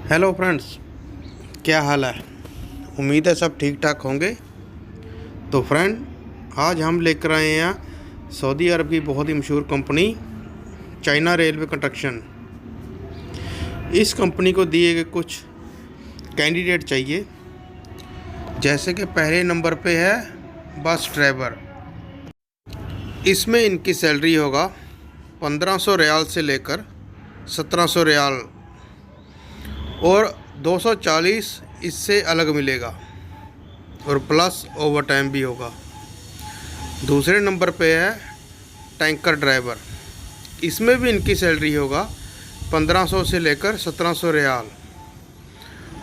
Hello friends, क्या हाल है। उम्मीद है सब ठीक ठाक होंगे। तो फ्रेंड, आज हम लेकर आए हैं सऊदी अरब की बहुत ही मशहूर कंपनी चाइना रेलवे कंस्ट्रक्शन। इस कंपनी को दिए गए कुछ कैंडिडेट चाहिए। जैसे कि पहले नंबर पे है बस ड्राइवर। इसमें इनकी सैलरी होगा 1500 रियाल से लेकर 1700 रियाल और 240 इससे अलग मिलेगा और प्लस ओवर टाइम भी होगा। दूसरे नंबर पे है टैंकर ड्राइवर। इसमें भी इनकी सैलरी होगा 1500 से लेकर 1700 रियाल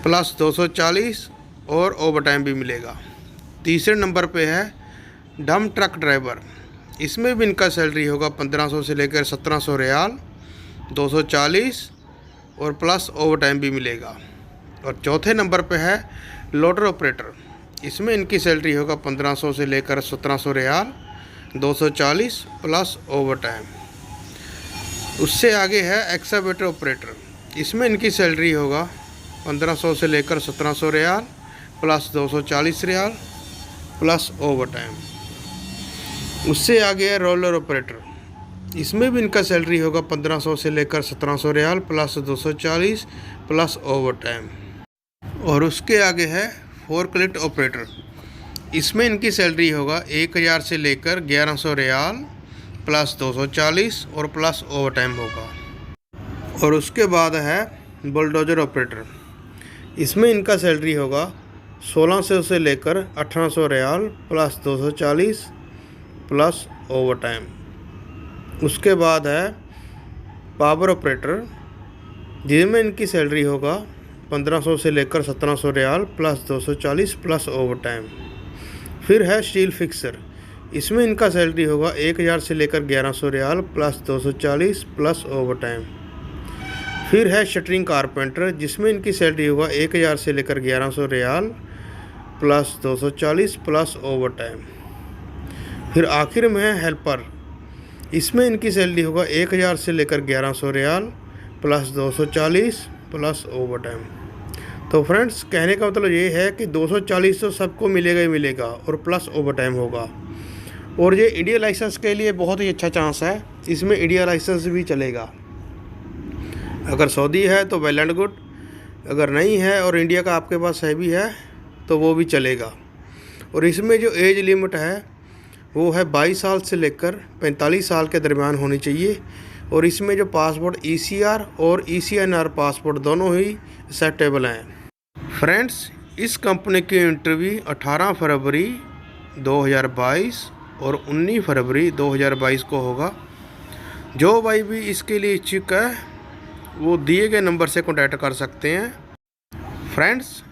प्लस 240 और ओवर टाइम भी मिलेगा। तीसरे नंबर पे है डम ट्रक ड्राइवर। इसमें भी इनका सैलरी होगा 1500 से लेकर 1700 रियाल 240 और प्लस ओवर टाइम भी मिलेगा। और चौथे नंबर पे है लोडर ऑपरेटर। इसमें इनकी सैलरी होगा 1500 से लेकर 1700 रियाल 240 प्लस ओवर टाइम। उससे आगे है एक्सकवेटर ऑपरेटर। इसमें इनकी सैलरी होगा 1500 से लेकर 1700 रियाल प्लस 240 रियाल प्लस ओवर टाइम। उससे आगे है रोलर ऑपरेटर। इसमें भी इनका सैलरी होगा 1500 से लेकर 1700 रियाल प्लस 240 प्लस ओवर टाइम। और उसके आगे है फोर्कलिफ्ट ऑपरेटर। इसमें इनकी सैलरी होगा 1000 से लेकर 1100 रियाल प्लस 240 और प्लस ओवर टाइम होगा। और उसके बाद है बुलडोजर ऑपरेटर। इसमें इनका सैलरी होगा 1600 से लेकर 1800 रियाल प्लस 240 प्लस ओवर टाइम। उसके बाद है पावर ऑपरेटर, जिसमें इनकी सैलरी होगा 1500 से लेकर 1700 रियाल प्लस 240 प्लस ओवर टाइम। फिर है स्टील फिक्सर। इसमें इनका सैलरी होगा 1000 से लेकर 1100 रियाल प्लस 240 प्लस ओवर टाइम। फिर है शटरिंग कारपेंटर, जिसमें इनकी सैलरी होगा 1000 से लेकर 1100 रियाल प्लस 240 प्लस ओवर टाइम। फिर आखिर में है हेल्पर। इसमें इनकी सैलरी होगा 1000 से लेकर 1100 रियाल प्लस 240 प्लस ओवर टाइम। तो फ्रेंड्स, कहने का मतलब ये है कि 240 तो सबको मिलेगा ही मिलेगा और प्लस ओवर टाइम होगा। और ये इंडिया लाइसेंस के लिए बहुत ही अच्छा चांस है। इसमें इंडिया लाइसेंस भी चलेगा। अगर सऊदी है तो वेल एंड गुड, अगर नहीं है और इंडिया का आपके पास है भी है तो वो भी चलेगा। और इसमें जो एज लिमिट है वो है 22 साल से लेकर 45 साल के दरमियान होनी चाहिए। और इसमें जो पासपोर्ट ECR और ECNR पासपोर्ट दोनों ही एक्सेप्टेबल हैं। फ्रेंड्स, इस कंपनी की इंटरव्यू 18 फरवरी 2022 और 19 फरवरी 2022 को होगा। जो भाई भी इसके लिए इच्छुक है वो दिए गए नंबर से कॉन्टैक्ट कर सकते हैं। फ्रेंड्स,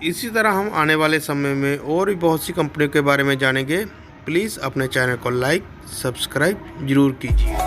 इसी तरह हम आने वाले समय में और भी बहुत सी कंपनियों के बारे में जानेंगे। प्लीज़ अपने चैनल को लाइक सब्सक्राइब ज़रूर कीजिए।